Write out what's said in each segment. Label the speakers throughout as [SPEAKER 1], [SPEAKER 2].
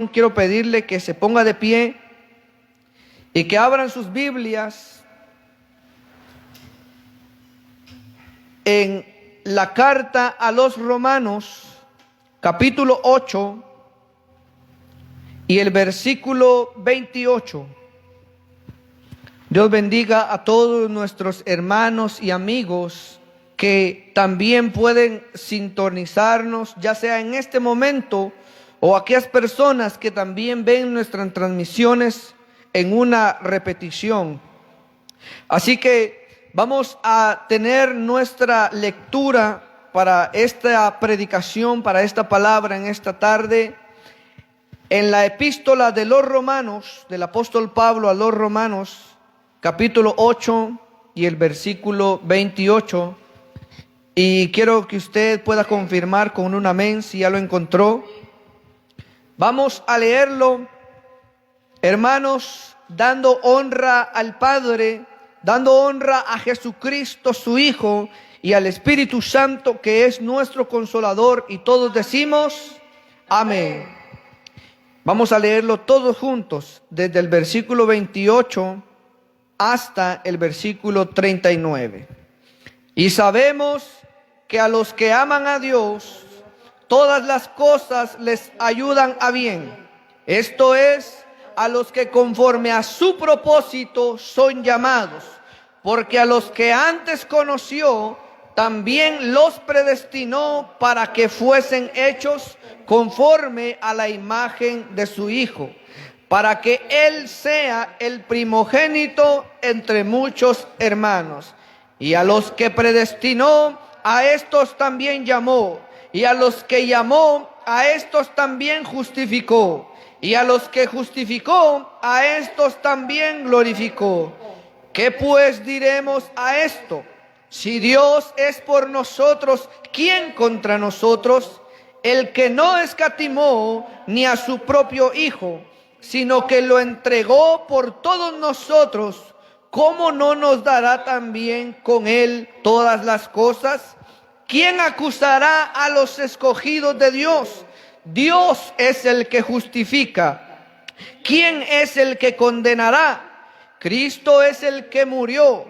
[SPEAKER 1] quiero pedirle que se ponga de pie y que abran sus Biblias en la carta a los Romanos, capítulo 8 y el versículo 28. Dios bendiga a todos nuestros hermanos y amigos que también pueden sintonizarnos, ya sea en este momento o aquellas personas que también ven nuestras transmisiones en una repetición. Así que vamos a tener nuestra lectura para esta predicación, para esta palabra en esta tarde, en la epístola de los Romanos, del apóstol Pablo a los Romanos, capítulo 8 y el versículo 28. Y quiero que usted pueda confirmar con un amén si ya lo encontró. Vamos a leerlo, hermanos, dando honra al Padre, dando honra a Jesucristo su Hijo y al Espíritu Santo, que es nuestro Consolador, y todos decimos amén. Vamos a leerlo todos juntos, desde el versículo 28 hasta el versículo 39. Y sabemos que a los que aman a Dios, todas las cosas les ayudan a bien. Esto es, a los que conforme a su propósito son llamados. Porque a los que antes conoció, también los predestinó para que fuesen hechos conforme a la imagen de su Hijo, para que Él sea el primogénito entre muchos hermanos. Y a los que predestinó, a estos también llamó. Y a los que llamó, a estos también justificó. Y a los que justificó, a estos también glorificó. ¿Qué pues diremos a esto? Si Dios es por nosotros, ¿quién contra nosotros? El que no escatimó ni a su propio Hijo, sino que lo entregó por todos nosotros, ¿cómo no nos dará también con Él todas las cosas? ¿Quién acusará a los escogidos de Dios? Dios es el que justifica. ¿Quién es el que condenará? Cristo es el que murió,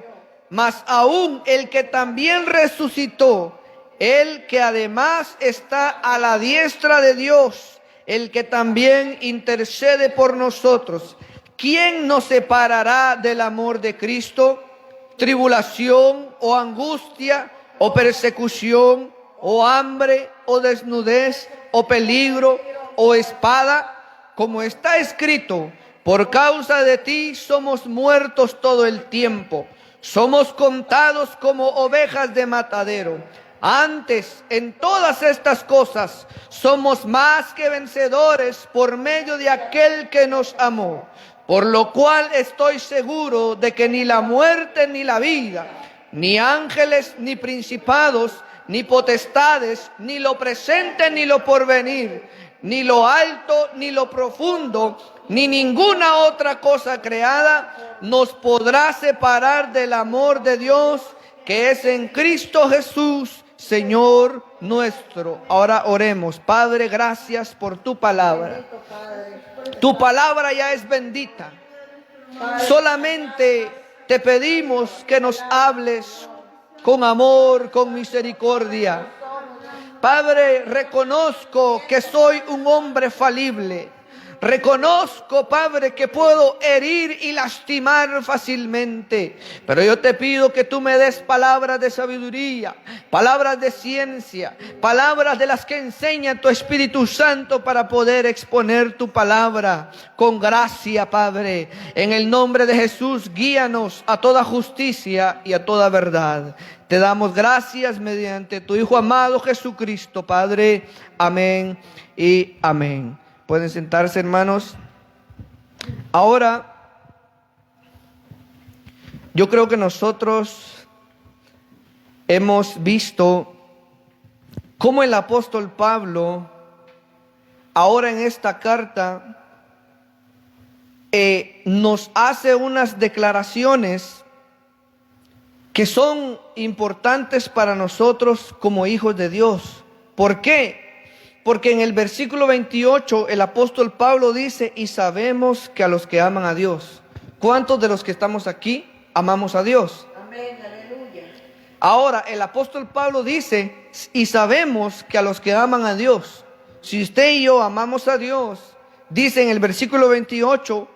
[SPEAKER 1] mas aún el que también resucitó, el que además está a la diestra de Dios, el que también intercede por nosotros. ¿Quién nos separará del amor de Cristo? ¿Tribulación o angustia o persecución o hambre o desnudez o peligro o espada? Como está escrito, por causa de ti somos muertos todo el tiempo. Somos contados como ovejas de matadero. Antes, en todas estas cosas, somos más que vencedores por medio de aquel que nos amó. Por lo cual estoy seguro de que ni la muerte ni la vida, ni ángeles ni principados, ni potestades, ni lo presente ni lo porvenir, ni lo alto ni lo profundo, ni ninguna otra cosa creada nos podrá separar del amor de Dios que es en Cristo Jesús, Señor nuestro. Ahora oremos. Padre, gracias por tu palabra. Tu palabra ya es bendita. Solamente te pedimos que nos hables con amor, con misericordia. Padre, reconozco que soy un hombre falible. Reconozco, Padre, que puedo herir y lastimar fácilmente, pero yo te pido que tú me des palabras de sabiduría, palabras de ciencia, palabras de las que enseña tu Espíritu Santo para poder exponer tu palabra con gracia, Padre. En el nombre de Jesús, guíanos a toda justicia y a toda verdad. Te damos gracias mediante tu Hijo amado Jesucristo, Padre. Amén y amén. Pueden sentarse, hermanos. Ahora, yo creo que nosotros hemos visto cómo el apóstol Pablo, ahora en esta carta, nos hace unas declaraciones que son importantes para nosotros como hijos de Dios. ¿Por qué? Porque en el versículo 28 el apóstol Pablo dice, y sabemos que a los que aman a Dios. ¿Cuántos de los que estamos aquí amamos a Dios?
[SPEAKER 2] Amén, aleluya.
[SPEAKER 1] Ahora el apóstol Pablo dice, y sabemos que a los que aman a Dios, si usted y yo amamos a Dios, dice en el versículo 28,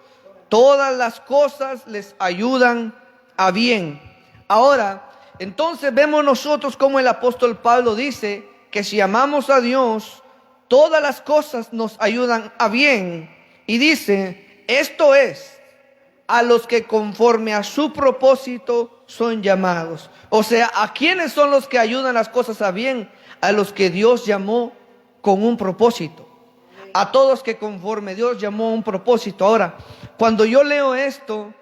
[SPEAKER 1] todas las cosas les ayudan a bien. Ahora, entonces vemos nosotros como el apóstol Pablo dice que si amamos a Dios, todas las cosas nos ayudan a bien. Y dice, esto es, a los que conforme a su propósito son llamados. O sea, ¿a quiénes son los que ayudan las cosas a bien? A los que Dios llamó con un propósito. A todos que conforme Dios llamó a un propósito. Ahora, cuando yo leo esto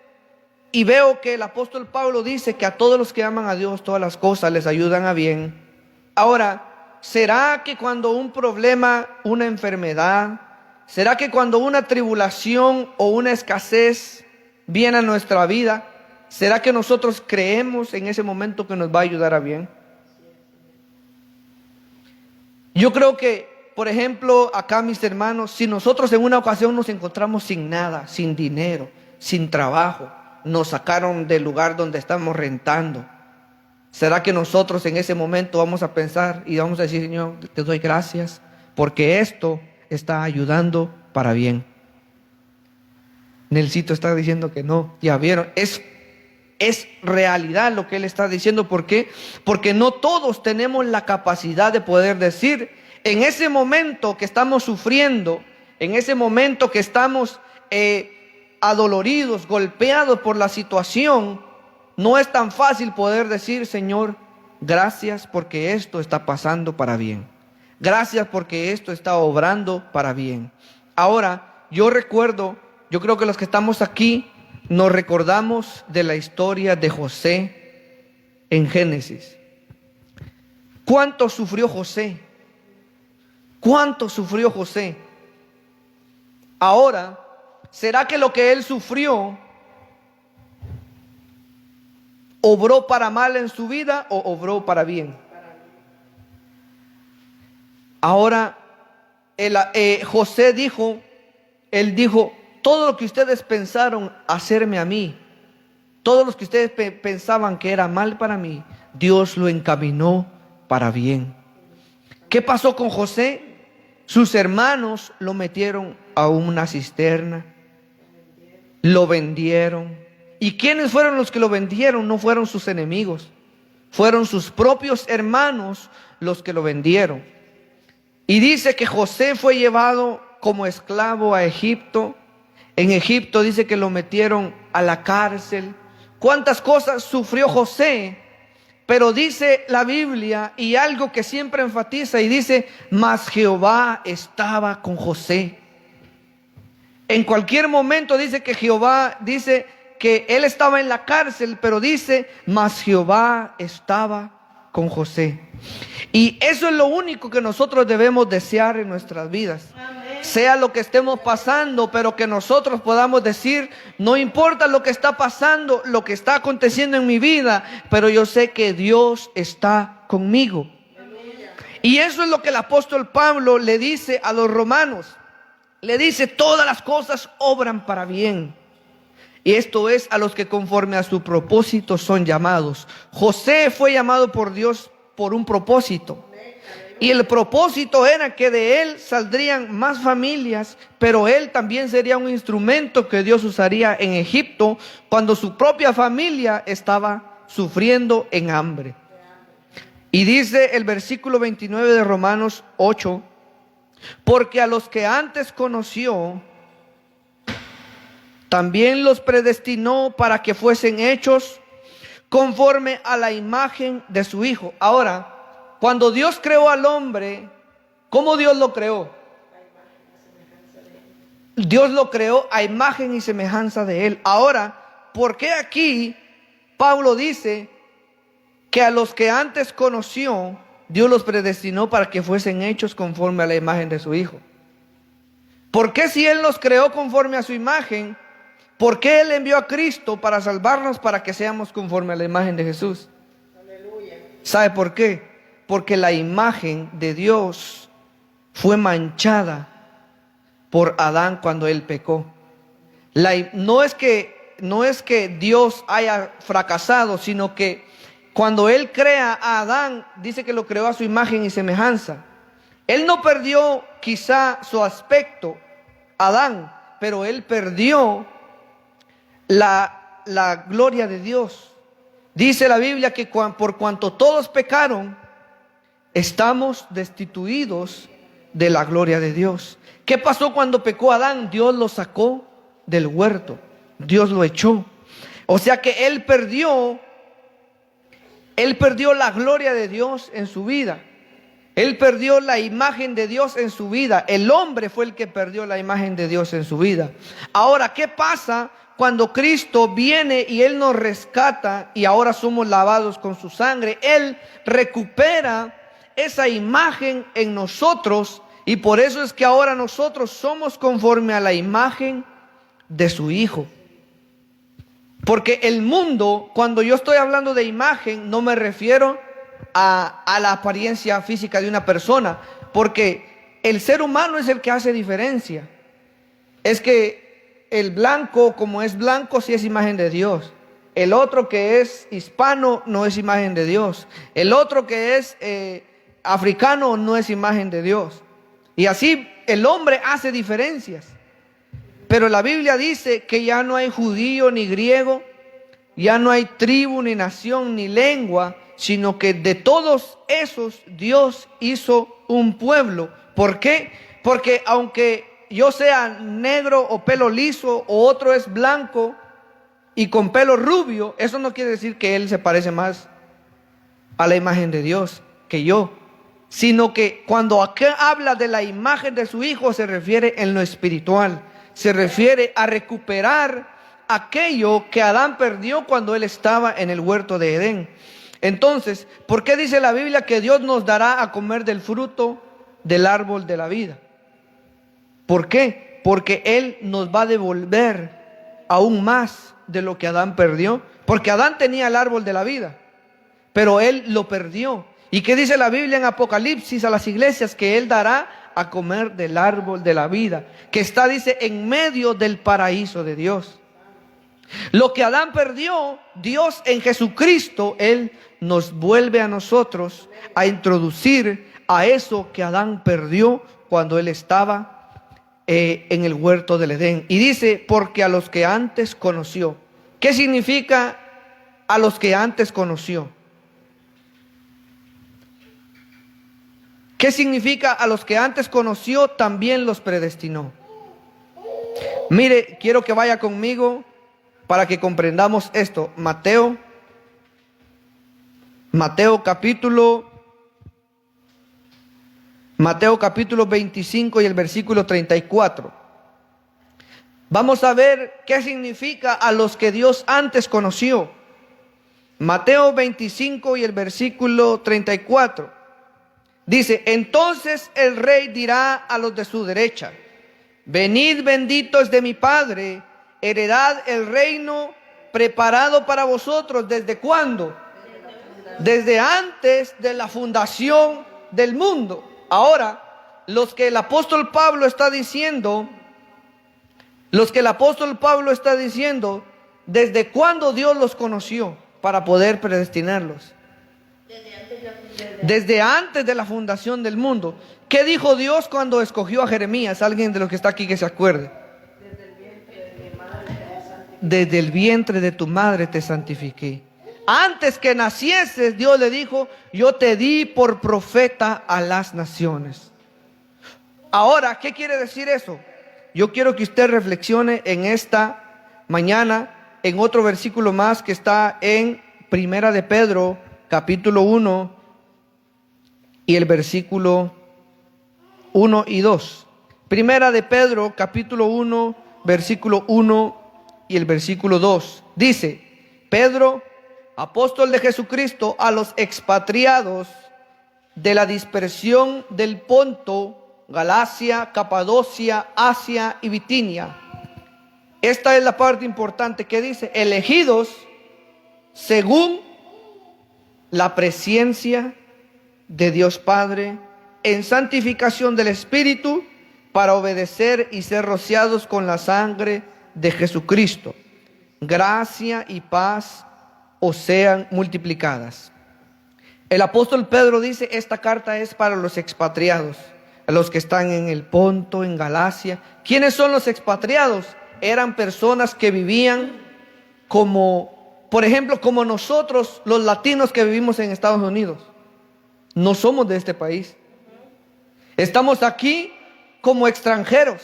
[SPEAKER 1] y veo que el apóstol Pablo dice que a todos los que aman a Dios, todas las cosas les ayudan a bien. Ahora, ¿será que cuando un problema, una enfermedad, será que cuando una tribulación o una escasez viene a nuestra vida, será que nosotros creemos en ese momento que nos va a ayudar a bien? Yo creo que, por ejemplo, acá mis hermanos, si nosotros en una ocasión nos encontramos sin nada, sin dinero, sin trabajo, nos sacaron del lugar donde estamos rentando, ¿será que nosotros en ese momento vamos a pensar y vamos a decir, Señor, te doy gracias porque esto está ayudando para bien? Nelsito está diciendo que no. Ya vieron, es realidad lo que él está diciendo. ¿Por qué? Porque no todos tenemos la capacidad de poder decir, en ese momento que estamos sufriendo, en ese momento que estamos adoloridos, golpeados por la situación, no es tan fácil poder decir, Señor, gracias porque esto está pasando para bien. Gracias porque esto está obrando para bien. Ahora, yo creo que los que estamos aquí nos recordamos de la historia de José en Génesis. ¿Cuánto sufrió José? ¿Cuánto sufrió José? Ahora, ¿será que lo que él sufrió obró para mal en su vida o obró para bien? Ahora, José dijo, todo lo que ustedes pensaron hacerme a mí, todo lo que ustedes pensaban que era mal para mí, Dios lo encaminó para bien. ¿Qué pasó con José? Sus hermanos lo metieron a una cisterna, lo vendieron. ¿Y quiénes fueron los que lo vendieron? No fueron sus enemigos, fueron sus propios hermanos los que lo vendieron. Y dice que José fue llevado como esclavo a Egipto. En Egipto dice que lo metieron a la cárcel. ¿Cuántas cosas sufrió José? Pero dice la Biblia, y algo que siempre enfatiza, y dice, mas Jehová estaba con José. En cualquier momento dice que Jehová, dice que él estaba en la cárcel, pero dice, mas Jehová estaba con José. Y eso es lo único que nosotros debemos desear en nuestras vidas. Amén. Sea lo que estemos pasando, pero que nosotros podamos decir, no importa lo que está pasando, lo que está aconteciendo en mi vida, pero yo sé que Dios está conmigo. Aleluya. Y eso es lo que el apóstol Pablo le dice a los romanos. Le dice, todas las cosas obran para bien. Y esto es a los que conforme a su propósito son llamados. José fue llamado por Dios por un propósito. Y el propósito era que de él saldrían más familias, pero él también sería un instrumento que Dios usaría en Egipto cuando su propia familia estaba sufriendo en hambre. Y dice el versículo 29 de Romanos 8, porque a los que antes conoció, también los predestinó para que fuesen hechos conforme a la imagen de su Hijo. Ahora, cuando Dios creó al hombre, ¿cómo Dios lo creó? Dios lo creó a imagen y semejanza de Él. Ahora, ¿por qué aquí Pablo dice que a los que antes conoció, Dios los predestinó para que fuesen hechos conforme a la imagen de su Hijo? ¿Por qué si Él los creó conforme a su imagen, por qué Él envió a Cristo para salvarnos, para que seamos conforme a la imagen de Jesús? Aleluya. ¿Sabe por qué? Porque la imagen de Dios fue manchada por Adán cuando él pecó. No es que Dios haya fracasado, sino que cuando él crea a Adán, dice que lo creó a su imagen y semejanza. Él no perdió quizá su aspecto, Adán, pero él perdió la gloria de Dios. Dice la Biblia que por cuanto todos pecaron, estamos destituidos de la gloria de Dios. ¿Qué pasó cuando pecó Adán? Dios lo sacó del huerto, Dios lo echó. O sea que él perdió la gloria de Dios en su vida. Él perdió la imagen de Dios en su vida. El hombre fue el que perdió la imagen de Dios en su vida. Ahora, ¿qué pasa cuando Cristo viene y Él nos rescata y ahora somos lavados con su sangre? Él recupera esa imagen en nosotros y por eso es que ahora nosotros somos conforme a la imagen de su Hijo. Porque el mundo, cuando yo estoy hablando de imagen, no me refiero a la apariencia física de una persona, porque el ser humano es el que hace diferencia. Es que el blanco, como es blanco, sí es imagen de Dios. El otro que es hispano no es imagen de Dios. El otro que es africano no es imagen de Dios. Y así el hombre hace diferencias. Pero la Biblia dice que ya no hay judío ni griego, ya no hay tribu ni nación ni lengua, sino que de todos esos Dios hizo un pueblo. ¿Por qué? Porque aunque yo sea negro o pelo liso o otro es blanco y con pelo rubio, eso no quiere decir que él se parece más a la imagen de Dios que yo, sino que cuando acá habla de la imagen de su Hijo se refiere en lo espiritual, se refiere a recuperar aquello que Adán perdió cuando él estaba en el huerto de Edén. Entonces, ¿por qué dice la Biblia que Dios nos dará a comer del fruto del árbol de la vida? ¿Por qué? Porque Él nos va a devolver aún más de lo que Adán perdió. Porque Adán tenía el árbol de la vida, pero él lo perdió. ¿Y qué dice la Biblia en Apocalipsis a las iglesias? Que Él dará a comer del árbol de la vida, que está, dice, en medio del paraíso de Dios. Lo que Adán perdió, Dios en Jesucristo, Él nos vuelve a nosotros a introducir a eso que Adán perdió cuando él estaba en el huerto del Edén. Y dice, porque a los que antes conoció. ¿Qué significa a los que antes conoció? ¿Qué significa a los que antes conoció también los predestinó? Mire, quiero que vaya conmigo para que comprendamos esto. Mateo capítulo 25 y el versículo 34. Vamos a ver qué significa a los que Dios antes conoció. Mateo 25 y el versículo 34. Dice, entonces el rey dirá a los de su derecha, venid benditos de mi Padre, heredad el reino preparado para vosotros. ¿Desde cuándo? Desde antes de la fundación del mundo. Ahora, los que el apóstol Pablo está diciendo, ¿desde cuándo Dios los conoció para poder predestinarlos? Desde antes de la fundación del mundo. ¿Qué dijo Dios cuando escogió a Jeremías? Alguien de los que está aquí que se acuerde. Desde el vientre de tu madre te santifiqué. Antes que nacieses, Dios le dijo, yo te di por profeta a las naciones. Ahora, ¿qué quiere decir eso? Yo quiero que usted reflexione en esta mañana en otro versículo más que está en Primera de Pedro, capítulo 1 y el versículo 1 y 2. Primera de Pedro, capítulo 1, versículo 1 y el versículo 2. Dice, Pedro, apóstol de Jesucristo, a los expatriados de la dispersión del Ponto, Galacia, Capadocia, Asia y Bitinia. Esta es la parte importante que dice, elegidos según la presencia de Dios Padre en santificación del Espíritu, para obedecer y ser rociados con la sangre de Jesucristo. Gracia y paz os sean multiplicadas. El apóstol Pedro dice, esta carta es para los expatriados, los que están en el Ponto, en Galacia. ¿Quiénes son los expatriados? Eran personas que vivían como, por ejemplo, como nosotros, los latinos que vivimos en Estados Unidos. No somos de este país. Estamos aquí como extranjeros.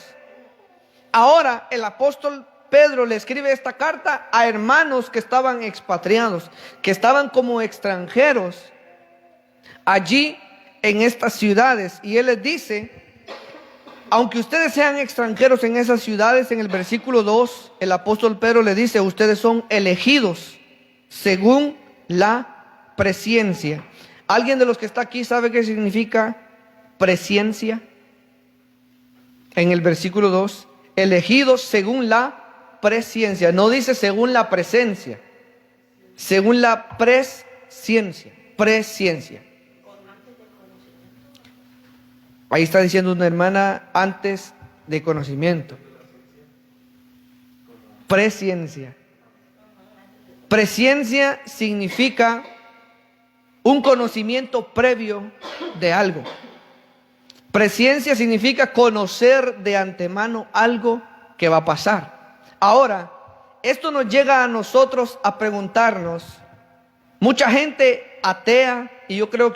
[SPEAKER 1] Ahora el apóstol Pedro le escribe esta carta a hermanos que estaban expatriados, que estaban como extranjeros allí en estas ciudades. Y él les dice, aunque ustedes sean extranjeros en esas ciudades, en el versículo 2, el apóstol Pedro le dice, ustedes son elegidos según la presciencia. ¿Alguien de los que está aquí sabe qué significa presciencia? En el versículo 2, elegidos según la presciencia. No dice según la presencia, según la presciencia. Presciencia. Ahí está diciendo una hermana, antes de conocimiento. Presciencia. Presciencia significa un conocimiento previo de algo. Presciencia significa conocer de antemano algo que va a pasar. Ahora, esto nos llega a nosotros a preguntarnos, mucha gente atea, y yo quiero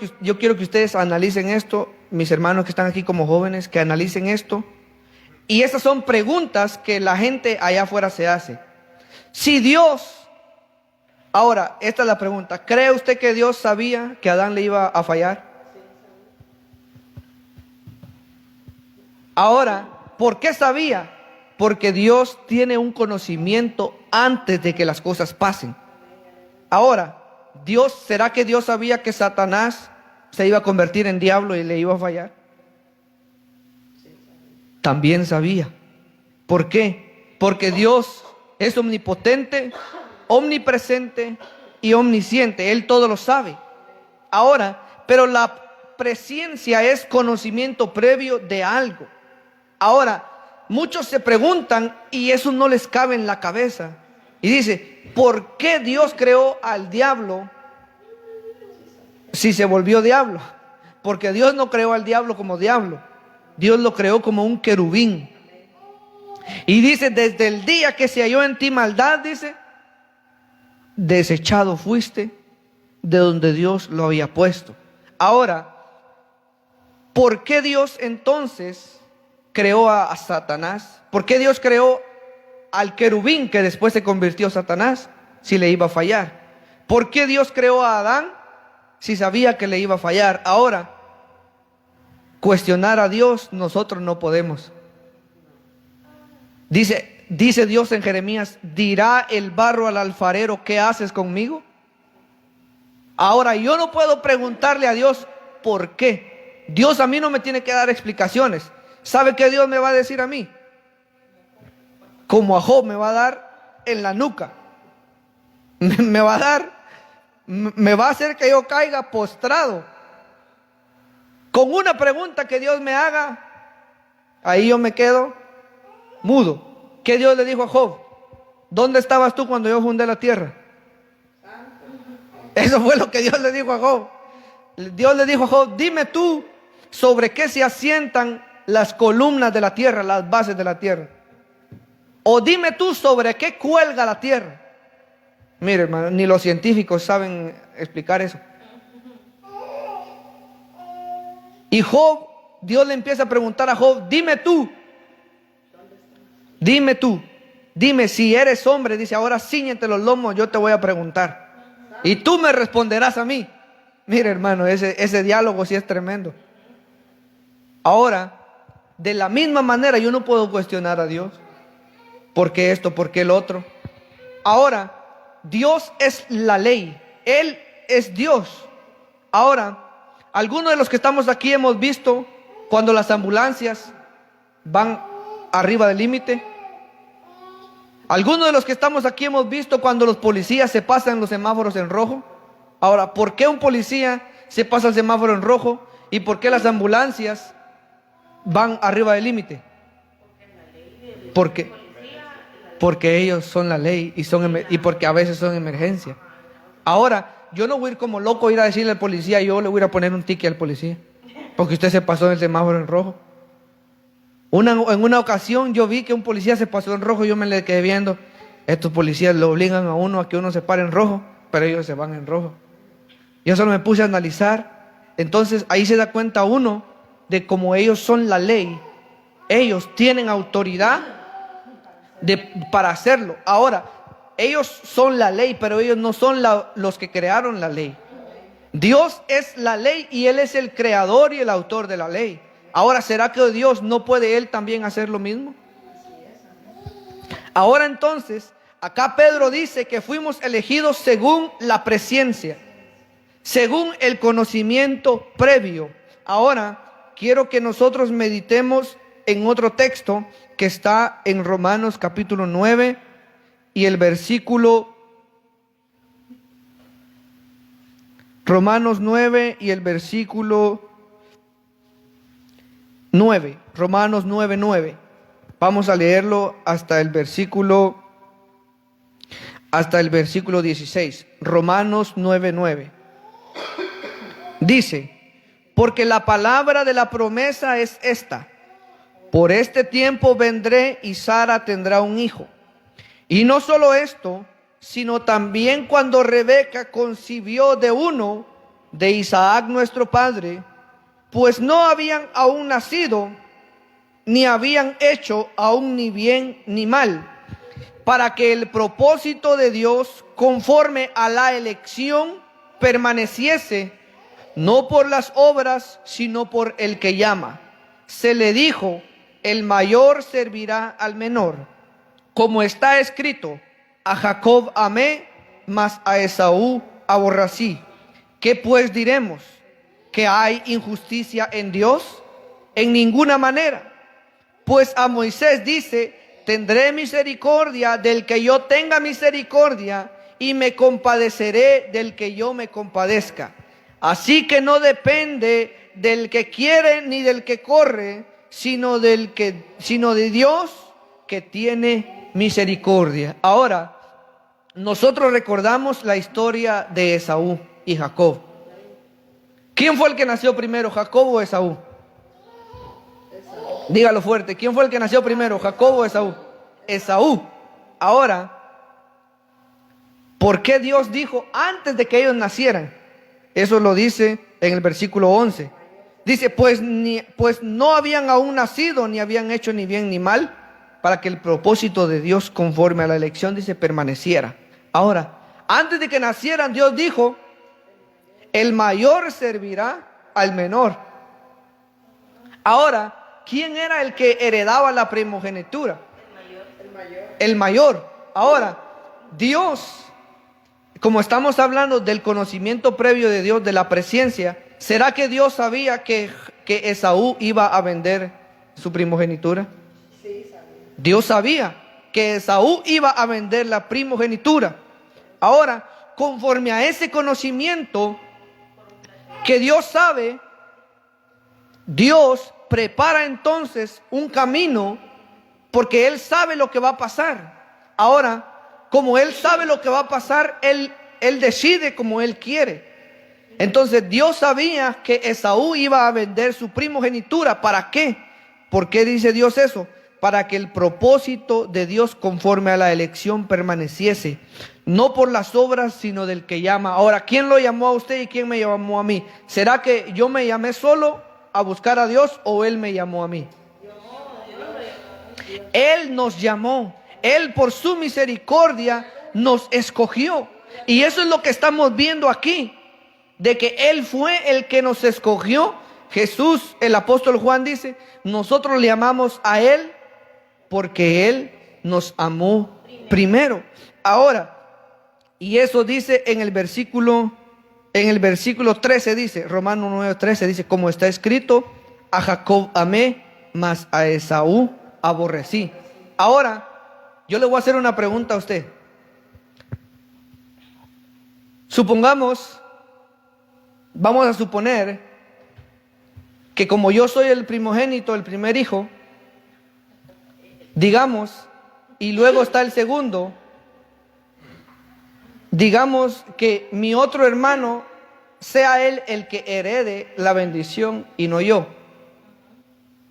[SPEAKER 1] que ustedes analicen esto, mis hermanos que están aquí como jóvenes, que analicen esto. Y estas son preguntas que la gente allá afuera se hace. Si Dios, ahora, esta es la pregunta, ¿cree usted que Dios sabía que Adán le iba a fallar? Ahora, ¿por qué sabía? Porque Dios tiene un conocimiento antes de que las cosas pasen. Ahora, ¿será que Dios sabía que Satanás se iba a convertir en diablo y le iba a fallar? También sabía. ¿Por qué? Porque Dios es omnipotente, omnipresente y omnisciente. Él todo lo sabe. Ahora, pero la presciencia es conocimiento previo de algo. Ahora, muchos se preguntan y eso no les cabe en la cabeza. Y dice, ¿por qué Dios creó al diablo si se volvió diablo? Porque Dios no creó al diablo como diablo. Dios lo creó como un querubín. Y dice, desde el día que se halló en ti maldad, dice, desechado fuiste de donde Dios lo había puesto. Ahora, ¿por qué Dios entonces creó a Satanás? ¿Por qué Dios creó al querubín que después se convirtió en Satanás si le iba a fallar? ¿Por qué Dios creó a Adán si sabía que le iba a fallar? Ahora, cuestionar a Dios nosotros no podemos. Dice Dios en Jeremías, ¿dirá el barro al alfarero, qué haces conmigo? Ahora, yo no puedo preguntarle a Dios por qué. Dios a mí no me tiene que dar explicaciones. ¿Sabe qué Dios me va a decir a mí? Como a Job me va a dar en la nuca. Me va a hacer que yo caiga postrado. Con una pregunta que Dios me haga, ahí yo me quedo mudo. ¿Qué Dios le dijo a Job? ¿Dónde estabas tú cuando yo fundé la tierra? Eso fue lo que Dios le dijo a Job. Dios le dijo a Job, dime tú sobre qué se asientan las columnas de la tierra, las bases de la tierra. O dime tú sobre qué cuelga la tierra. Mire, hermano, ni los científicos saben explicar eso. Y Job, Dios le empieza a preguntar a Job, dime tú, dime si eres hombre. Dice, ahora cíñete los lomos, yo te voy a preguntar. Y tú me responderás a mí. Mire, hermano, ese diálogo sí es tremendo. Ahora, de la misma manera yo no puedo cuestionar a Dios. ¿Por qué esto? ¿Por qué el otro? Ahora, Dios es la ley. Él es Dios. Ahora, algunos de los que estamos aquí hemos visto cuando las ambulancias van arriba del límite. Algunos de los que estamos aquí hemos visto cuando los policías se pasan los semáforos en rojo. Ahora, ¿por qué un policía se pasa el semáforo en rojo ¿Y por qué las ambulancias van arriba del límite? Porque ellos son la ley y porque a veces son emergencia. Ahora, yo no voy a ir como loco a ir a decirle al policía, yo le voy a ir a poner un ticket al policía, porque usted se pasó en el semáforo en rojo. En una ocasión yo vi que un policía se pasó en rojo y yo me le quedé viendo. Estos policías lo obligan a uno a que uno se pare en rojo, pero ellos se van en rojo. Yo solo me puse a analizar. Entonces ahí se da cuenta uno de cómo ellos son la ley. Ellos tienen autoridad para hacerlo. Ahora, ellos son la ley, pero ellos no son los que crearon la ley. Dios es la ley y Él es el creador y el autor de la ley. Ahora, ¿será que Dios no puede Él también hacer lo mismo? Ahora entonces, acá Pedro dice que fuimos elegidos según la presciencia, según el conocimiento previo. Ahora, quiero que nosotros meditemos en otro texto que está en Romanos capítulo 9 y el versículo Romanos 9 y el versículo 9, Romanos 9:9. Vamos a leerlo hasta el versículo 16. Romanos 9:9. Dice: porque la palabra de la promesa es esta: por este tiempo vendré y Sara tendrá un hijo. Y no solo esto, sino también cuando Rebeca concibió de uno, de Isaac nuestro padre, pues no habían aún nacido, ni habían hecho aún ni bien ni mal, para que el propósito de Dios, conforme a la elección, permaneciese, no por las obras, sino por el que llama. Se le dijo: el mayor servirá al menor. Como está escrito: a Jacob amé, mas a Esaú aborrecí. ¿Qué pues diremos? ¿Que hay injusticia en Dios? En ninguna manera. Pues a Moisés dice: tendré misericordia del que yo tenga misericordia, y me compadeceré del que yo me compadezca. Así que no depende del que quiere ni del que corre, sino de Dios, que tiene misericordia. Ahora, nosotros recordamos la historia de Esaú y Jacob. ¿Quién fue el que nació primero, Jacob o Esaú? Dígalo fuerte. ¿Quién fue el que nació primero, Jacob o Esaú? Esaú. Ahora, ¿por qué Dios dijo antes de que ellos nacieran? Eso lo dice en el versículo 11. Dice: pues no habían aún nacido, ni habían hecho ni bien ni mal, para que el propósito de Dios, conforme a la elección, dice, permaneciera. Ahora, antes de que nacieran, Dios dijo: el mayor servirá al menor. Ahora, ¿quién era el que heredaba la primogenitura? El mayor. Ahora, Dios, como estamos hablando del conocimiento previo de Dios, de la presciencia, ¿será que Dios sabía que Esaú iba a vender su primogenitura? Sí, sabía. Dios sabía que Esaú iba a vender la primogenitura. Ahora, conforme a ese conocimiento que Dios sabe, Dios prepara entonces un camino, porque Él sabe lo que va a pasar. Ahora, como Él sabe lo que va a pasar, Él decide como Él quiere. Entonces Dios sabía que Esaú iba a vender su primogenitura. ¿Para qué? ¿Por qué dice Dios eso? Para que el propósito de Dios, conforme a la elección, permaneciese, no por las obras, sino del que llama. Ahora, ¿quién lo llamó a usted y quién me llamó a mí? ¿Será que yo me llamé solo a buscar a Dios, o Él me llamó a mí? Él nos llamó. Él, por su misericordia, nos escogió. Y eso es lo que estamos viendo aquí, de que Él fue el que nos escogió. Jesús, el apóstol Juan, dice: nosotros le amamos a Él porque Él nos amó primero. Ahora, y eso dice en el versículo 13, dice, Romanos 9:13, dice: como está escrito: a Jacob amé, mas a Esaú aborrecí. Ahora, yo le voy a hacer una pregunta a usted. Vamos a suponer que como yo soy el primogénito, el primer hijo, digamos, y luego está el segundo, digamos que mi otro hermano sea él el que herede la bendición y no yo.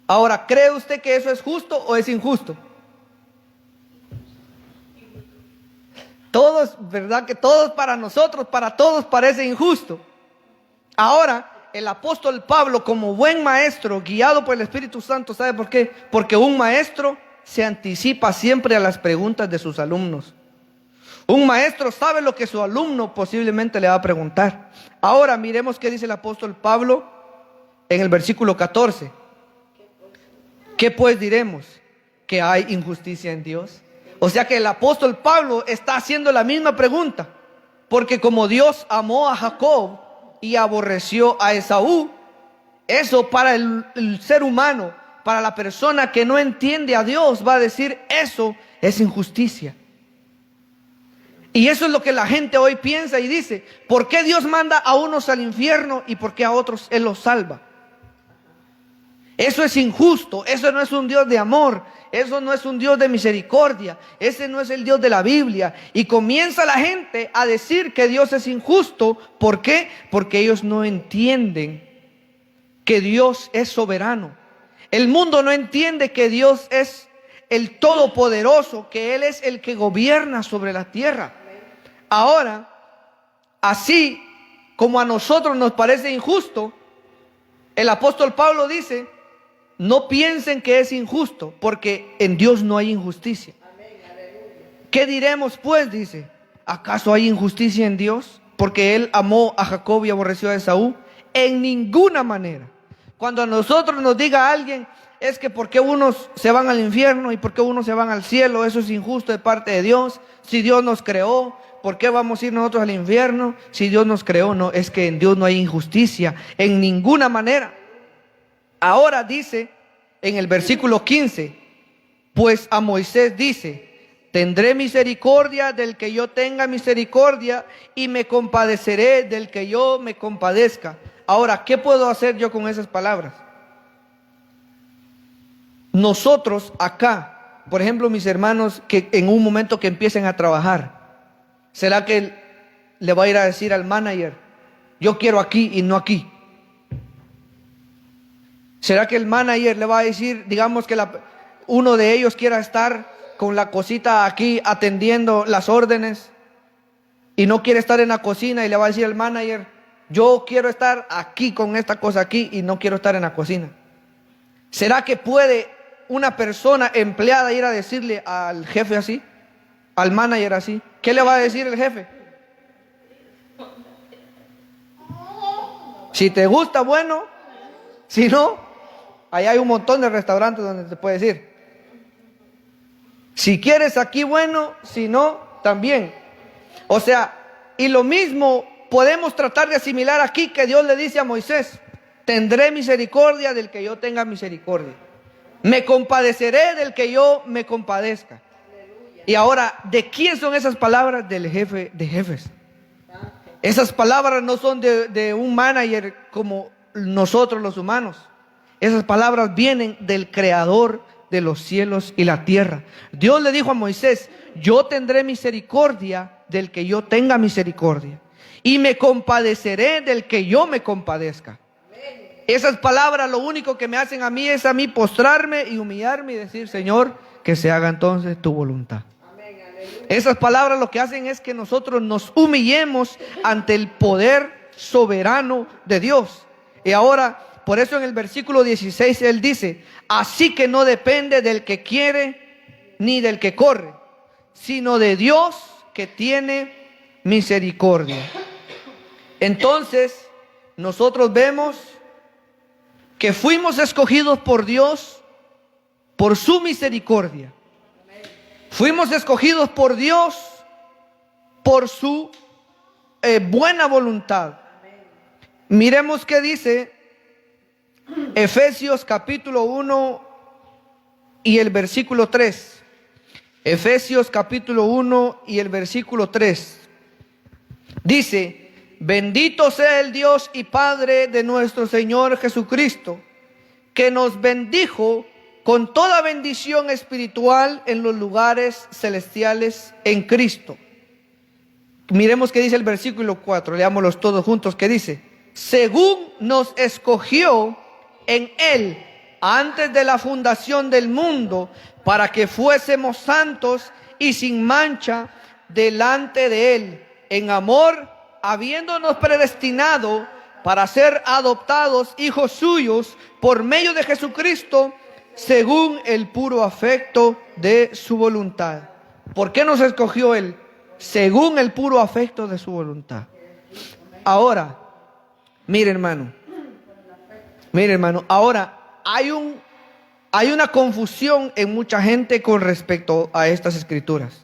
[SPEAKER 1] Ahora, ¿cree usted que eso es justo o es injusto? Todos, ¿verdad? Que todos para nosotros, para todos parece injusto. Ahora, el apóstol Pablo, como buen maestro, guiado por el Espíritu Santo, ¿sabe por qué? Porque un maestro se anticipa siempre a las preguntas de sus alumnos. Un maestro sabe lo que su alumno posiblemente le va a preguntar. Ahora miremos qué dice el apóstol Pablo en el versículo 14. ¿Qué pues diremos? ¿Que hay injusticia en Dios? O sea que el apóstol Pablo está haciendo la misma pregunta. Porque como Dios amó a Jacob y aborreció a Esaú, eso para el ser humano, para la persona que no entiende a Dios, va a decir, eso es injusticia. Y eso es lo que la gente hoy piensa y dice, ¿por qué Dios manda a unos al infierno y por qué a otros Él los salva? Eso es injusto, eso no es un Dios de amor, eso no es un Dios de misericordia, ese no es el Dios de la Biblia. Y comienza la gente a decir que Dios es injusto. ¿Por qué? Porque ellos no entienden que Dios es soberano. El mundo no entiende que Dios es el Todopoderoso, que Él es el que gobierna sobre la tierra. Ahora, así como a nosotros nos parece injusto, el apóstol Pablo dice, no piensen que es injusto, porque en Dios no hay injusticia. ¿Qué diremos pues? Dice, ¿acaso hay injusticia en Dios? Porque Él amó a Jacob y aborreció a Esaú. En ninguna manera. Cuando a nosotros nos diga alguien, es que ¿por qué unos se van al infierno y por qué unos se van al cielo? Eso es injusto de parte de Dios. Si Dios nos creó, ¿por qué vamos a ir nosotros al infierno? Si Dios nos creó, no, es que en Dios no hay injusticia, en ninguna manera. Ahora dice en el versículo 15, pues a Moisés dice, tendré misericordia del que yo tenga misericordia y me compadeceré del que yo me compadezca. Ahora, ¿qué puedo hacer yo con esas palabras? Nosotros acá, por ejemplo, mis hermanos que en un momento que empiecen a trabajar, ¿será que él le va a ir a decir al manager, yo quiero aquí y no aquí? ¿Será que el manager le va a decir, digamos que uno de ellos quiera estar con la cosita aquí atendiendo las órdenes y no quiere estar en la cocina y le va a decir al manager, yo quiero estar aquí con esta cosa aquí y no quiero estar en la cocina? ¿Será que puede una persona empleada ir a decirle al jefe así, al manager así? ¿Qué le va a decir el jefe? Si te gusta, bueno, si no, ahí hay un montón de restaurantes donde te puedes ir. Si quieres aquí, bueno, si no, también. O sea, y lo mismo podemos tratar de asimilar aquí que Dios le dice a Moisés, tendré misericordia del que yo tenga misericordia. Me compadeceré del que yo me compadezca. Y ahora, ¿de quién son esas palabras? Del jefe de jefes. Esas palabras no son de un manager como nosotros los humanos. Esas palabras vienen del Creador de los cielos y la tierra. Dios le dijo a Moisés, yo tendré misericordia del que yo tenga misericordia y me compadeceré del que yo me compadezca. Esas palabras lo único que me hacen a mí es a mí postrarme y humillarme y decir, Señor, que se haga entonces tu voluntad. Esas palabras lo que hacen es que nosotros nos humillemos ante el poder soberano de Dios. Y ahora, por eso en el versículo 16 él dice, así que no depende del que quiere ni del que corre, sino de Dios que tiene misericordia. Entonces, nosotros vemos que fuimos escogidos por Dios por su misericordia. Fuimos escogidos por Dios por su buena voluntad. Miremos qué dice Efesios capítulo 1 y el versículo 3. Efesios capítulo 1 y el versículo 3. Dice, bendito sea el Dios y Padre de nuestro Señor Jesucristo, que nos bendijo con toda bendición espiritual en los lugares celestiales en Cristo. Miremos qué dice el versículo 4, leámoslos todos juntos, que dice: según nos escogió en Él antes de la fundación del mundo, para que fuésemos santos y sin mancha delante de Él, en amor, habiéndonos predestinado para ser adoptados hijos suyos por medio de Jesucristo, según el puro afecto de su voluntad. ¿Por qué nos escogió Él? Según el puro afecto de su voluntad. Ahora, mire hermano, ahora hay una confusión en mucha gente con respecto a estas escrituras.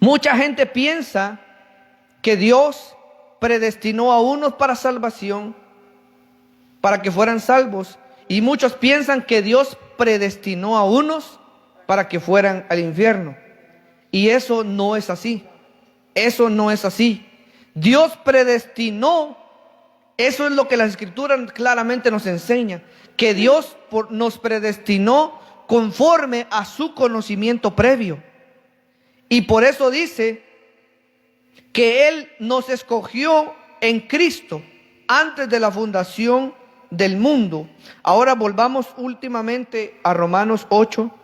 [SPEAKER 1] Mucha gente piensa que Dios predestinó a unos para salvación, para que fueran salvos, y muchos piensan que Dios predestinó a unos para que fueran al infierno. Y eso no es así. Eso no es así. Dios predestinó. Eso es lo que la Escritura claramente nos enseña, que Dios nos predestinó conforme a su conocimiento previo. Y por eso dice que Él nos escogió en Cristo antes de la fundación del mundo. Ahora volvamos últimamente a Romanos 8,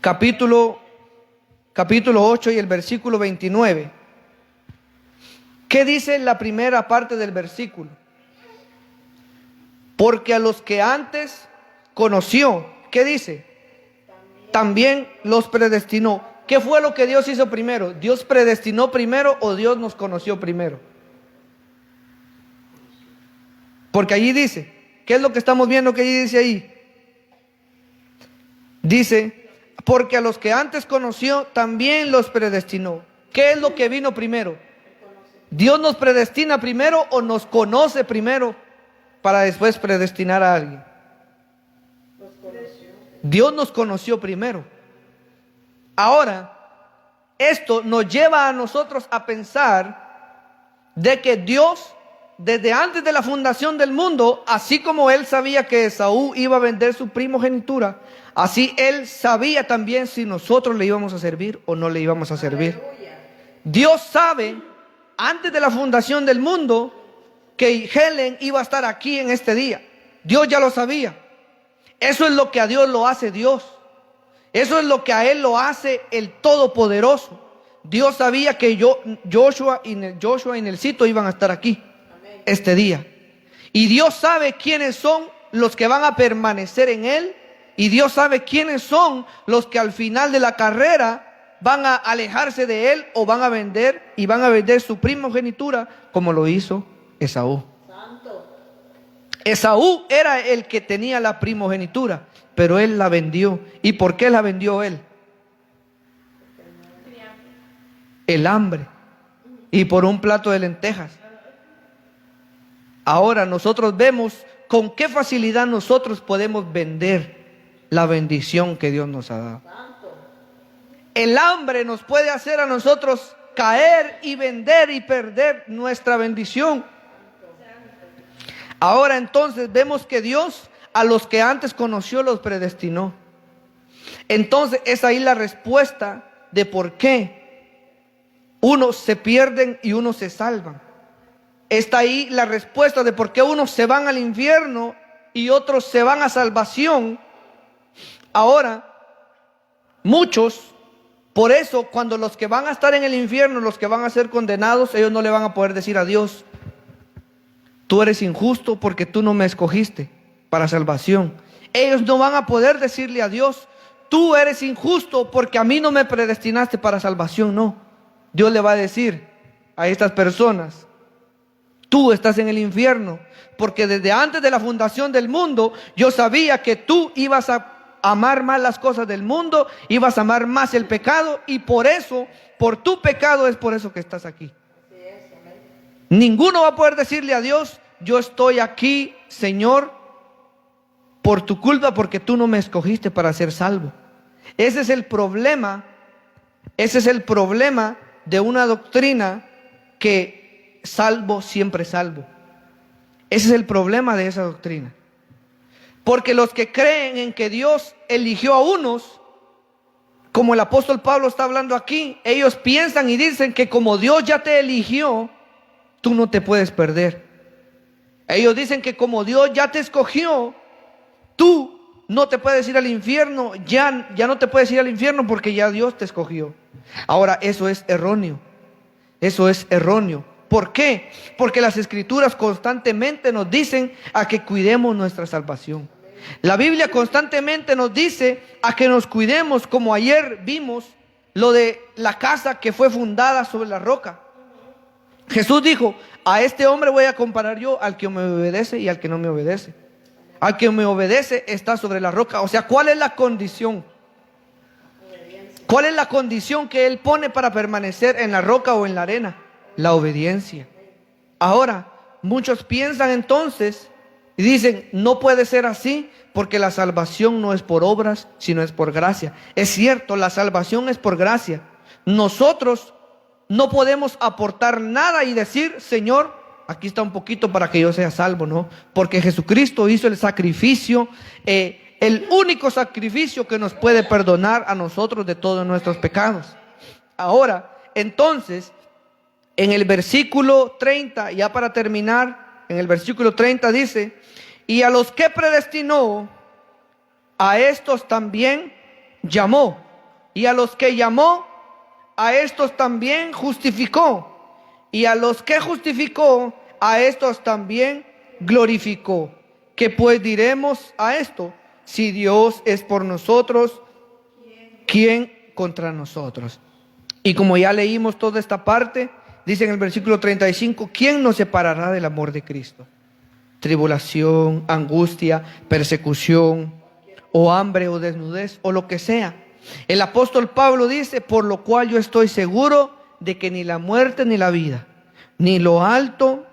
[SPEAKER 1] capítulo 8 y el versículo 29. ¿Qué dice la primera parte del versículo? Porque a los que antes conoció, ¿qué dice? También los predestinó. ¿Qué fue lo que Dios hizo primero? ¿Dios predestinó primero o Dios nos conoció primero? Porque allí dice, ¿qué es lo que estamos viendo que allí dice ahí? Dice, porque a los que antes conoció también los predestinó. ¿Qué es lo que vino primero? ¿Dios nos predestina primero o nos conoce primero para después predestinar a alguien? Dios nos conoció primero. Ahora, esto nos lleva a nosotros a pensar de que Dios, desde antes de la fundación del mundo, así como Él sabía que Esaú iba a vender su primogenitura, así Él sabía también si nosotros le íbamos a servir o no le íbamos a servir. Dios sabe, antes de la fundación del mundo, que Helen iba a estar aquí en este día. Dios ya lo sabía. Eso es lo que a Dios lo hace Dios. Eso es lo que a Él lo hace el Todopoderoso. Dios sabía que Joshua y Nelsito iban a estar aquí este día. Y Dios sabe quiénes son los que van a permanecer en Él. Y Dios sabe quiénes son los que al final de la carrera van a alejarse de Él o van a vender y van a vender su primogenitura como lo hizo Esaú. Esaú era el que tenía la primogenitura, pero él la vendió. ¿Y por qué la vendió él? El hambre y por un plato de lentejas. Ahora nosotros vemos con qué facilidad nosotros podemos vender la bendición que Dios nos ha dado. El hambre nos puede hacer a nosotros caer y vender y perder nuestra bendición. Ahora entonces vemos que Dios a los que antes conoció los predestinó. Entonces es ahí la respuesta de por qué unos se pierden y unos se salvan. Está ahí la respuesta de por qué unos se van al infierno y otros se van a salvación. Ahora, muchos, por eso cuando los que van a estar en el infierno, los que van a ser condenados, ellos no le van a poder decir a Dios: tú eres injusto porque tú no me escogiste para salvación. Ellos no van a poder decirle a Dios: tú eres injusto porque a mí no me predestinaste para salvación. No, Dios le va a decir a estas personas: tú estás en el infierno porque desde antes de la fundación del mundo yo sabía que tú ibas a amar más las cosas del mundo, ibas a amar más el pecado, y por eso, por tu pecado es por eso que estás aquí. Ninguno va a poder decirle a Dios: yo estoy aquí, Señor, por tu culpa, porque tú no me escogiste para ser salvo. Ese es el problema. Ese es el problema de una doctrina que salvo siempre salvo. Ese es el problema de esa doctrina. Porque los que creen en que Dios eligió a unos, como el apóstol Pablo está hablando aquí, ellos piensan y dicen que como Dios ya te eligió, tú no te puedes perder. Ellos dicen que como Dios ya te escogió, tú no te puedes ir al infierno, ya no te puedes ir al infierno porque ya Dios te escogió. Ahora, eso es erróneo. Eso es erróneo. ¿Por qué? Porque las escrituras constantemente nos dicen a que cuidemos nuestra salvación. La Biblia constantemente nos dice a que nos cuidemos, como ayer vimos lo de la casa que fue fundada sobre la roca. Jesús dijo, a este hombre voy a comparar yo al que me obedece y al que no me obedece. Al que me obedece está sobre la roca. O sea, ¿cuál es la condición? ¿Cuál es la condición que Él pone para permanecer en la roca o en la arena? La obediencia. Ahora, muchos piensan entonces y dicen, no puede ser así porque la salvación no es por obras, sino es por gracia. Es cierto, la salvación es por gracia. Nosotros no podemos aportar nada y decir, Señor, aquí está un poquito para que yo sea salvo, ¿no? Porque Jesucristo hizo el sacrificio, el único sacrificio que nos puede perdonar a nosotros de todos nuestros pecados. Ahora, entonces, en el versículo 30, ya para terminar, en el versículo 30 dice, y a los que predestinó, a estos también llamó, y a los que llamó, a estos también justificó, y a los que justificó, a estos también glorificó. ¿Qué pues diremos a esto? Si Dios es por nosotros, ¿quién contra nosotros? Y como ya leímos toda esta parte, dice en el versículo 35, ¿quién nos separará del amor de Cristo? Tribulación, angustia, persecución, o hambre, o desnudez, o lo que sea. El apóstol Pablo dice, por lo cual yo estoy seguro de que ni la muerte ni la vida, ni lo alto,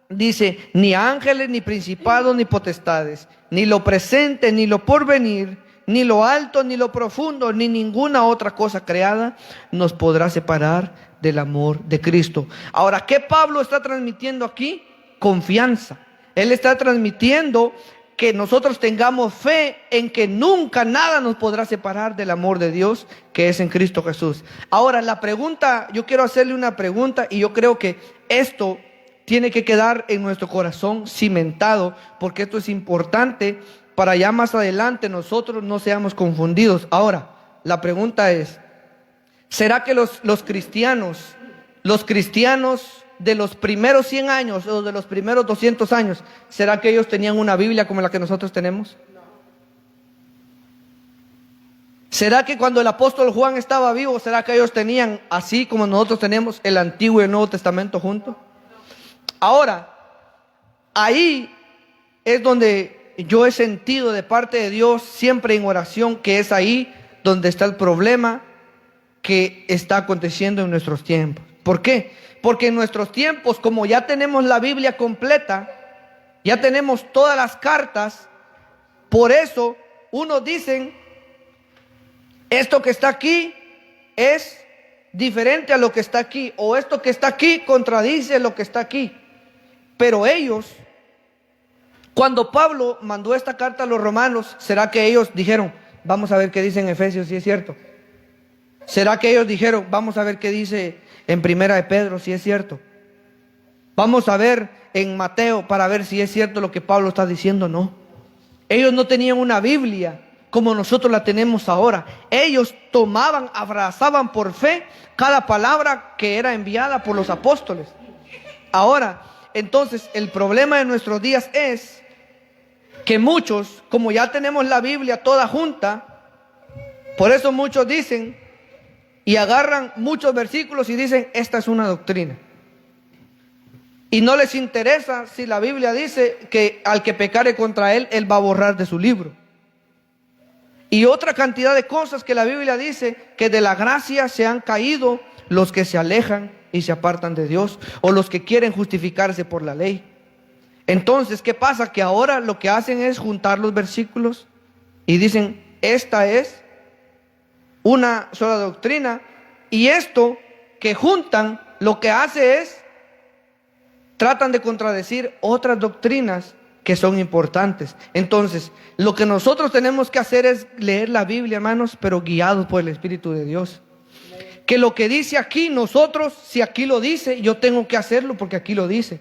[SPEAKER 1] dice, ni ángeles, ni principados, ni potestades, ni lo presente, ni lo porvenir, ni lo alto, ni lo profundo, ni ninguna otra cosa creada nos podrá separar del amor de Cristo. Ahora, ¿qué Pablo está transmitiendo aquí? Confianza. Él está transmitiendo que nosotros tengamos fe en que nunca nada nos podrá separar del amor de Dios que es en Cristo Jesús. Ahora, la pregunta, yo quiero hacerle una pregunta y yo creo que esto tiene que quedar en nuestro corazón cimentado, porque esto es importante para ya más adelante nosotros no seamos confundidos. Ahora, la pregunta es, ¿será que los cristianos de los primeros 100 años o de los primeros 200 años, ¿será que ellos tenían una Biblia como la que nosotros tenemos? ¿Será que cuando el apóstol Juan estaba vivo, será que ellos tenían, así como nosotros tenemos, el Antiguo y el Nuevo Testamento juntos? Ahora, ahí es donde yo he sentido de parte de Dios, siempre en oración, que es ahí donde está el problema que está aconteciendo en nuestros tiempos. ¿Por qué? Porque en nuestros tiempos, como ya tenemos la Biblia completa, ya tenemos todas las cartas, por eso unos dicen, esto que está aquí es diferente a lo que está aquí, o esto que está aquí contradice lo que está aquí. Pero ellos, cuando Pablo mandó esta carta a los romanos, ¿será que ellos dijeron, vamos a ver qué dice en Efesios si es cierto? ¿Será que ellos dijeron, vamos a ver qué dice en Primera de Pedro si es cierto? Vamos a ver en Mateo para ver si es cierto lo que Pablo está diciendo. No, ellos no tenían una Biblia como nosotros la tenemos ahora. Ellos tomaban, abrazaban por fe cada palabra que era enviada por los apóstoles. Ahora, entonces, el problema de nuestros días es que muchos, como ya tenemos la Biblia toda junta, por eso muchos dicen y agarran muchos versículos y dicen, esta es una doctrina. Y no les interesa si la Biblia dice que al que pecare contra él, él va a borrar de su libro. Y otra cantidad de cosas que la Biblia dice, que de la gracia se han caído los que se alejan y se apartan de Dios, o los que quieren justificarse por la ley. Entonces, ¿qué pasa? Que ahora lo que hacen es juntar los versículos y dicen, esta es una sola doctrina, y esto que juntan lo que hace es tratan de contradecir otras doctrinas que son importantes. Entonces, lo que nosotros tenemos que hacer es leer la Biblia, hermanos, pero guiados por el Espíritu de Dios. Que lo que dice aquí, nosotros, si aquí lo dice, yo tengo que hacerlo porque aquí lo dice.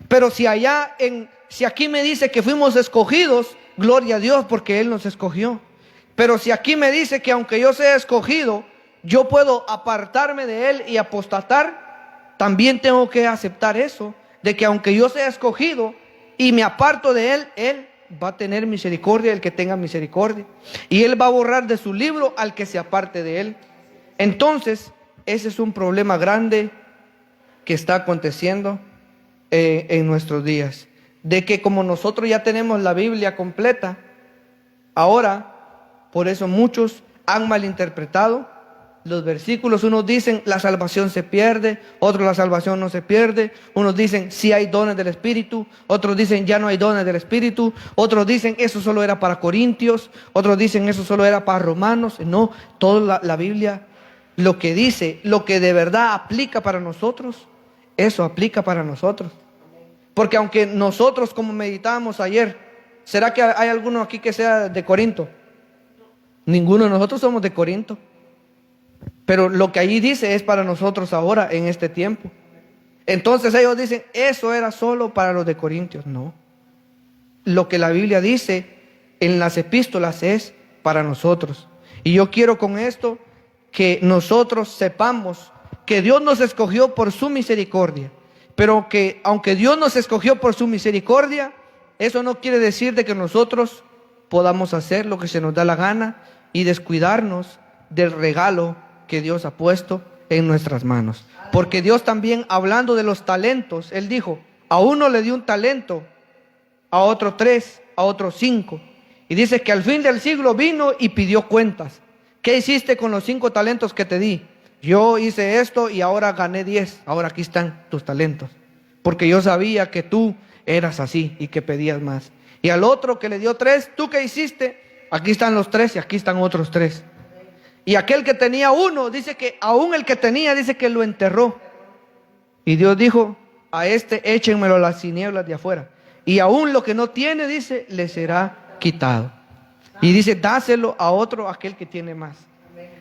[SPEAKER 1] Pero si aquí me dice que fuimos escogidos, gloria a Dios porque Él nos escogió. Pero si aquí me dice que aunque yo sea escogido, yo puedo apartarme de Él y apostatar, también tengo que aceptar eso, de que aunque yo sea escogido y me aparto de Él, Él va a tener misericordia del que tenga misericordia. Y Él va a borrar de su libro al que se aparte de Él. Entonces, ese es un problema grande que está aconteciendo en nuestros días. De que como nosotros ya tenemos la Biblia completa, ahora, por eso muchos han malinterpretado los versículos. Unos dicen la salvación se pierde, otros la salvación no se pierde. Unos dicen sí hay dones del Espíritu, otros dicen ya no hay dones del Espíritu, otros dicen eso solo era para Corintios, otros dicen eso solo era para Romanos. No, toda la Biblia, lo que dice, lo que de verdad aplica para nosotros, eso aplica para nosotros. Porque aunque nosotros, como meditábamos ayer, ¿será que hay alguno aquí que sea de Corinto? Ninguno de nosotros somos de Corinto. Pero lo que allí dice es para nosotros ahora, en este tiempo. Entonces ellos dicen, eso era solo para los de Corintios. No. Lo que la Biblia dice en las epístolas es para nosotros. Y yo quiero con esto que nosotros sepamos que Dios nos escogió por su misericordia. Pero que aunque Dios nos escogió por su misericordia, eso no quiere decir de que nosotros podamos hacer lo que se nos da la gana y descuidarnos del regalo que Dios ha puesto en nuestras manos. Porque Dios también, hablando de los talentos, Él dijo, a uno le dio un talento, a otro 3, a otro 5. Y dice que al fin del siglo vino y pidió cuentas. ¿Qué hiciste con los 5 talentos que te di? Yo hice esto y ahora gané 10. Ahora aquí están tus talentos. Porque yo sabía que tú eras así y que pedías más. Y al otro que le dio 3, ¿tú qué hiciste? Aquí están los 3 y aquí están otros 3. Y aquel que tenía 1, dice que aún el que tenía, dice que lo enterró. Y Dios dijo, a este échenmelo a las tinieblas de afuera. Y aún lo que no tiene, dice, le será quitado. Y dice, dáselo a otro, aquel que tiene más.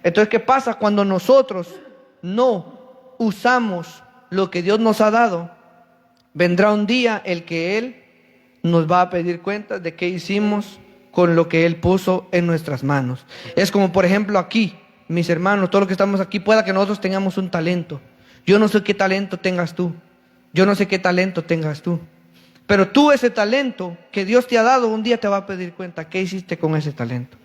[SPEAKER 1] Entonces, ¿qué pasa cuando nosotros no usamos lo que Dios nos ha dado? Vendrá un día el que Él nos va a pedir cuentas de qué hicimos con lo que Él puso en nuestras manos. Es como por ejemplo aquí, mis hermanos, todos los que estamos aquí, pueda que nosotros tengamos un talento. Yo no sé qué talento tengas tú. Yo no sé qué talento tengas tú. Pero tú ese talento que Dios te ha dado, un día te va a pedir cuenta, ¿qué hiciste con ese talento?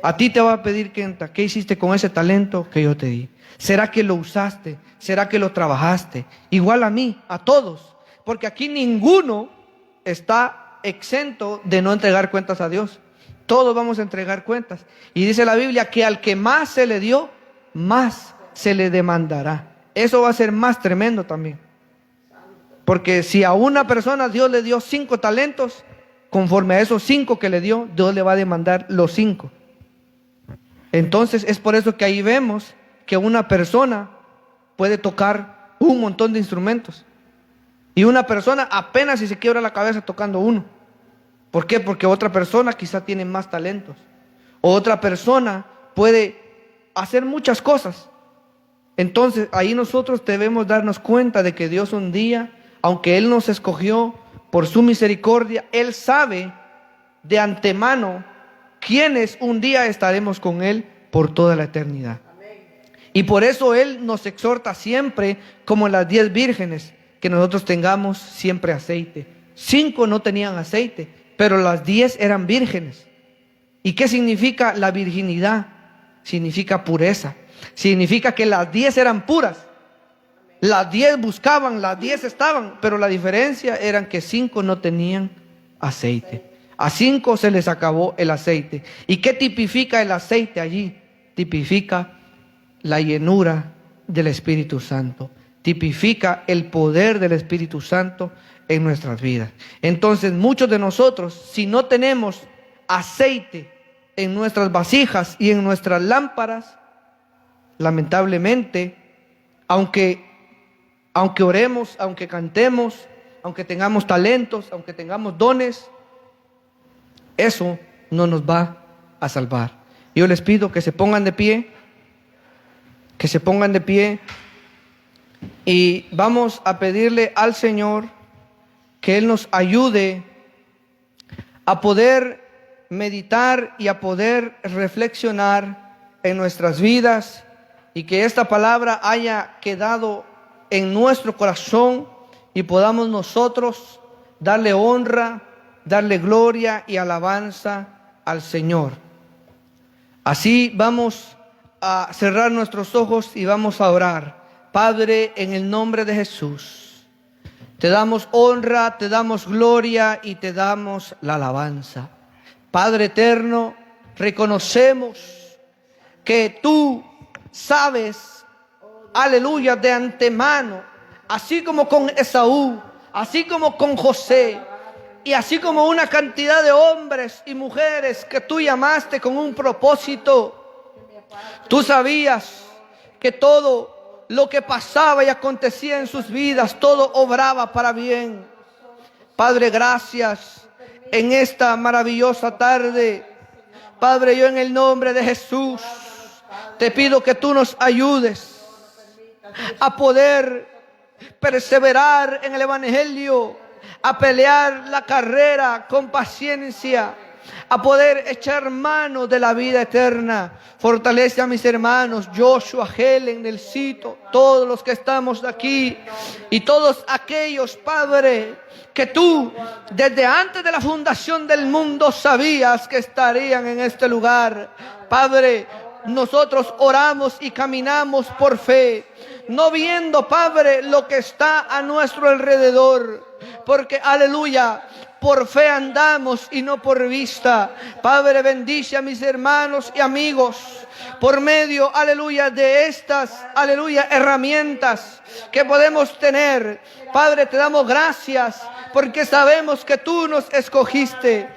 [SPEAKER 1] A ti te va a pedir cuenta, ¿qué hiciste con ese talento que yo te di? ¿Será que lo usaste? ¿Será que lo trabajaste? Igual a mí, a todos. Porque aquí ninguno está exento de no entregar cuentas a Dios. Todos vamos a entregar cuentas. Y dice la Biblia que al que más se le dio, más se le demandará. Eso va a ser más tremendo también. Porque si a una persona Dios le dio 5 talentos, conforme a esos 5 que le dio, Dios le va a demandar los 5. Entonces es por eso que ahí vemos que una persona puede tocar un montón de instrumentos. Y una persona apenas si se quiebra la cabeza tocando uno. ¿Por qué? Porque otra persona quizá tiene más talentos. O otra persona puede hacer muchas cosas. Entonces ahí nosotros debemos darnos cuenta de que Dios un día, aunque Él nos escogió por su misericordia, Él sabe de antemano quiénes un día estaremos con Él por toda la eternidad. Y por eso Él nos exhorta siempre, como las 10 vírgenes, que nosotros tengamos siempre aceite. 5 no tenían aceite, pero las 10 eran vírgenes. ¿Y qué significa la virginidad? Significa pureza. Significa que las 10 eran puras. Las 10 buscaban, las 10 estaban, pero la diferencia era que 5 no tenían aceite. A 5 se les acabó el aceite. ¿Y qué tipifica el aceite allí? Tipifica la llenura del Espíritu Santo. Tipifica el poder del Espíritu Santo en nuestras vidas. Entonces muchos de nosotros, si no tenemos aceite en nuestras vasijas y en nuestras lámparas, lamentablemente, aunque aunque oremos, aunque cantemos, aunque tengamos talentos, aunque tengamos dones, eso no nos va a salvar. Yo les pido que se pongan de pie, que se pongan de pie, y vamos a pedirle al Señor que Él nos ayude a poder meditar y a poder reflexionar en nuestras vidas, y que esta palabra haya quedado en nuestro corazón y podamos nosotros darle honra, darle gloria y alabanza al Señor. Así vamos a cerrar nuestros ojos y vamos a orar. Padre, en el nombre de Jesús, te damos honra, te damos gloria y te damos la alabanza. Padre eterno, reconocemos que tú sabes, aleluya, de antemano, así como con Esaú, así como con José, y así como una cantidad de hombres y mujeres que tú llamaste con un propósito. Tú sabías que todo lo que pasaba y acontecía en sus vidas, todo obraba para bien. Padre, gracias en esta maravillosa tarde. Padre, yo en el nombre de Jesús te pido que tú nos ayudes a poder perseverar en el Evangelio, a pelear la carrera con paciencia, a poder echar mano de la vida eterna. Fortalece a mis hermanos Joshua, Helen, Nelsito, todos los que estamos aquí y todos aquellos, Padre, que tú desde antes de la fundación del mundo sabías que estarían en este lugar. Padre, nosotros oramos y caminamos por fe, no viendo, Padre, lo que está a nuestro alrededor, porque, aleluya, por fe andamos y no por vista. Padre, bendice a mis hermanos y amigos por medio, aleluya, de estas, aleluya, herramientas que podemos tener. Padre, te damos gracias porque sabemos que tú nos escogiste.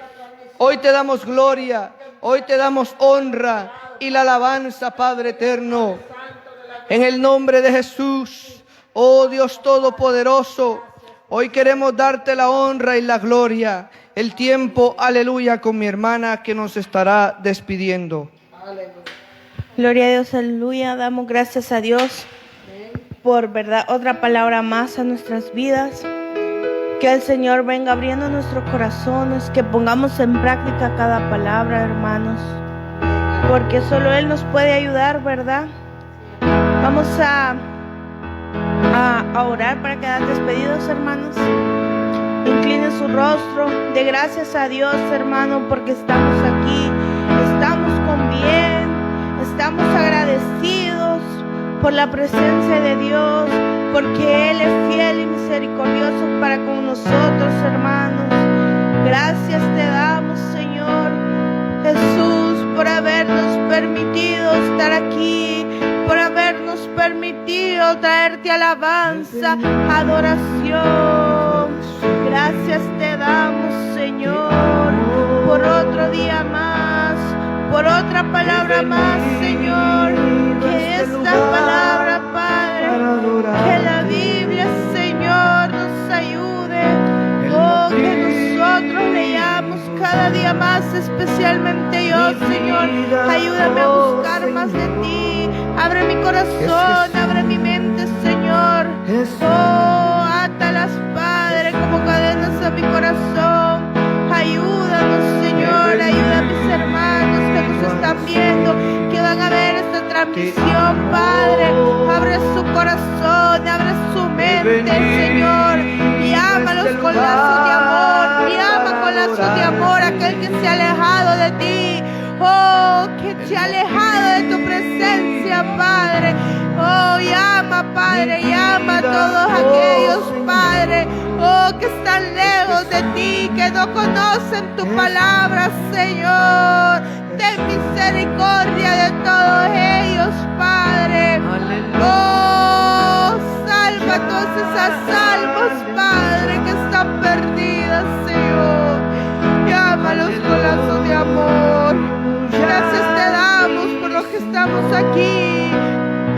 [SPEAKER 1] Hoy te damos gloria, hoy te damos honra y la alabanza, Padre eterno. En el nombre de Jesús, oh Dios Todopoderoso, hoy queremos darte la honra y la gloria. El tiempo, aleluya, con mi hermana que nos estará despidiendo.
[SPEAKER 2] Gloria a Dios, aleluya. Damos gracias a Dios por, verdad, otra palabra más a nuestras vidas. Que el Señor venga abriendo nuestros corazones, que pongamos en práctica cada palabra, hermanos, porque solo Él nos puede ayudar, ¿verdad? Vamos a orar para quedar despedidos, hermanos. Inclinen su rostro, de gracias a Dios, hermano, porque estamos aquí, estamos con bien, estamos agradecidos por la presencia de Dios, porque Él es fiel y misericordioso para con nosotros, hermanos. Gracias te damos, Señor Jesús, por habernos permitido estar aquí, por habernos permitido traerte alabanza, adoración. Gracias te damos, Señor, por otro día más, por otra palabra más, Señor. Que esta palabra, Padre, que la Biblia, Señor, nos ayude. Oh, que nosotros leamos cada día más, especialmente yo, Señor. Ayúdame a buscar más de ti. Abre mi corazón, abre mi mente, Señor. Oh, átalas, Padre, como cadenas a mi corazón. Ayúdanos, Señor. Ayuda a mis hermanos que nos están viendo, que van a ver esta transmisión, Padre. Abre su corazón, abre su mente, Señor. Llámalos con lazos de amor. Llama con lazos de amor a aquel que se ha alejado de ti. Oh, que te ha alejado de tu presencia, Padre. Oh, llama, Padre, llama a todos aquellos, Padre, oh, que están lejos de ti, que no conocen tu palabra, Señor. Ten misericordia de todos ellos, Padre. Oh, salva a todas esas almas, Padre, que están perdidas, Señor. Llámalos con lazos de amor. Gracias te damos por los que estamos aquí,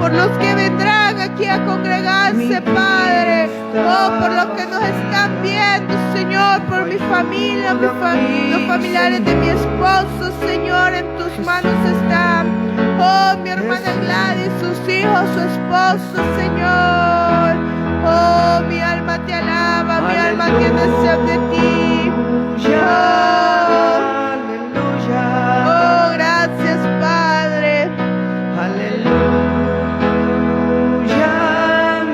[SPEAKER 2] por los que vendrán aquí a congregarse, Padre. Oh, por los que nos están viendo, Señor, por mi familia, los familiares de mi esposo, Señor, en tus manos están. Oh, mi hermana Gladys, sus hijos, su esposo, Señor. Oh, mi alma te alaba, mi alma tiene sed de ti. Oh, gracias, Padre.
[SPEAKER 1] Aleluya,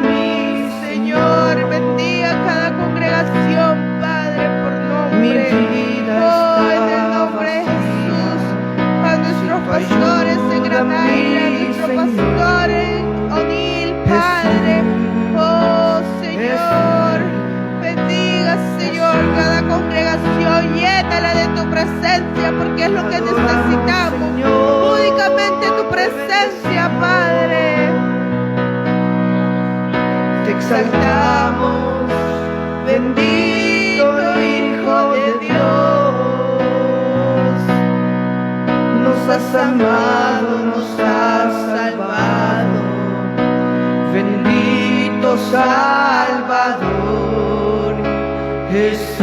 [SPEAKER 1] mi
[SPEAKER 2] Señor, bendiga cada congregación, Padre, por
[SPEAKER 1] Mi
[SPEAKER 2] nombre.
[SPEAKER 1] vida
[SPEAKER 2] Oh, en el
[SPEAKER 1] está
[SPEAKER 2] nombre de
[SPEAKER 1] vacía.
[SPEAKER 2] Jesús, a nuestros
[SPEAKER 1] Tu
[SPEAKER 2] pastores en
[SPEAKER 1] ayuda,
[SPEAKER 2] Granaila, a
[SPEAKER 1] mi
[SPEAKER 2] nuestro
[SPEAKER 1] Señor.
[SPEAKER 2] pastor en O'Neill, Padre. Oh, Señor, bendiga, Señor, cada congregación, llénala de tu presencia, porque es lo que necesitamos.
[SPEAKER 1] Señor.
[SPEAKER 2] Únicamente tu presencia, Padre.
[SPEAKER 1] Te exaltamos, bendito Hijo de Dios. Nos has amado, nos has salvado. Bendito Salvador Jesús.